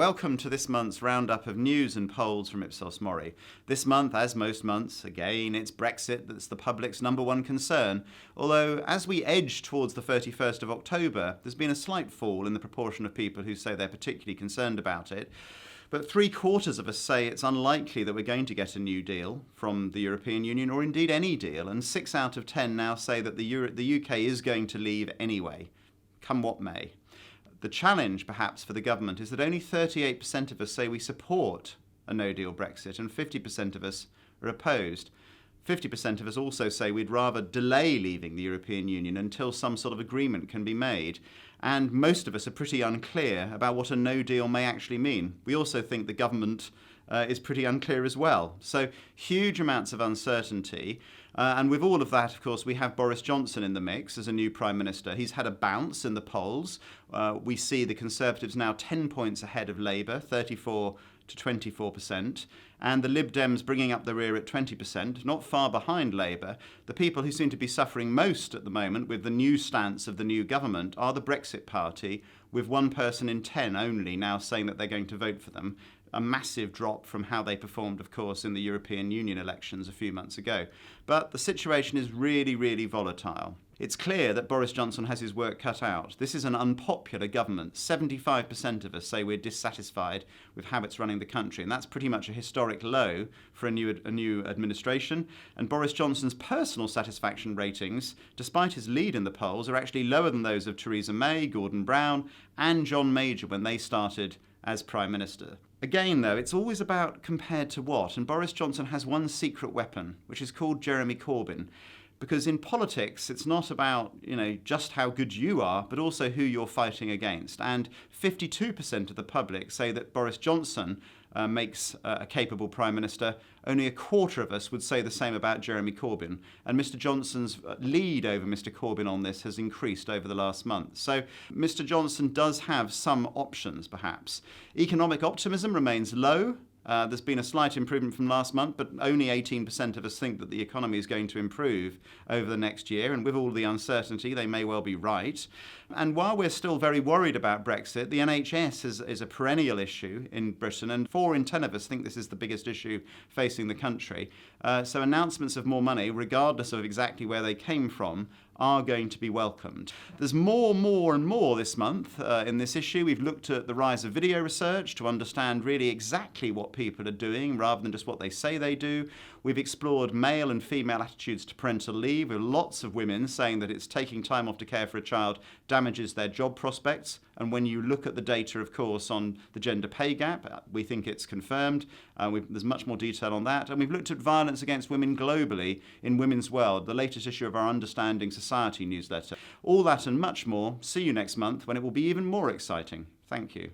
Welcome to this month's roundup of news and polls from Ipsos MORI. This month, as most months, again, it's Brexit that's the public's number one concern. Although, as we edge towards the 31st of October, there's been a slight fall in the proportion of people who say they're particularly concerned about it. But 3/4 of us say it's unlikely that we're going to get a new deal from the European Union, or indeed any deal, and 6 out of 10 now say that the UK is going to leave anyway, come what may. The challenge, perhaps, for the government is that only 38% of us say we support a no-deal Brexit and 50% of us are opposed. 50% of us also say we'd rather delay leaving the European Union until some sort of agreement can be made. And most of us are pretty unclear about what a no-deal may actually mean. We also think the government is pretty unclear as well. So huge amounts of uncertainty. And with all of that, of course, we have Boris Johnson in the mix as a new Prime Minister. He's had a bounce in the polls. We see the Conservatives now 10 points ahead of Labour, 34 to 24%, and the Lib Dems bringing up the rear at 20%, not far behind Labour. The people who seem to be suffering most at the moment with the new stance of the new government are the Brexit Party, with 1 person in 10 only now saying that they're going to vote for them. A massive drop from how they performed, of course, in the European Union elections a few months ago. But the situation is really, really volatile. It's clear that Boris Johnson has his work cut out. This is an unpopular government. 75% of us say we're dissatisfied with how it's running the country, and that's pretty much a historic low for a new administration. And Boris Johnson's personal satisfaction ratings, despite his lead in the polls, are actually lower than those of Theresa May, Gordon Brown, and John Major when they started as Prime Minister. Again, though, it's always about compared to what, and Boris Johnson has one secret weapon, which is called Jeremy Corbyn. Because in politics, it's not about, just how good you are, but also who you're fighting against. And 52% of the public say that Boris Johnson makes a capable Prime Minister. Only 1/4 of us would say the same about Jeremy Corbyn. And Mr Johnson's lead over Mr Corbyn on this has increased over the last month. So Mr Johnson does have some options, perhaps. Economic optimism remains low. There's been a slight improvement from last month, but only 18% of us think that the economy is going to improve over the next year. And with all the uncertainty, they may well be right. And while we're still very worried about Brexit, the NHS is a perennial issue in Britain, and 4 in 10 of us think this is the biggest issue facing the country. So announcements of more money, regardless of exactly where they came from, are going to be welcomed. There's more and more this month in this issue. We've looked at the rise of video research to understand really exactly what people are doing rather than just what they say they do. We've explored male and female attitudes to parental leave, with lots of women saying that it's taking time off to care for a child damages their job prospects. And when you look at the data, of course, on the gender pay gap, we think it's confirmed. There's much more detail on that. And we've looked at violence against women globally in Women's World, the latest issue of our Understanding Society newsletter. All that and much more. See you next month when it will be even more exciting. Thank you.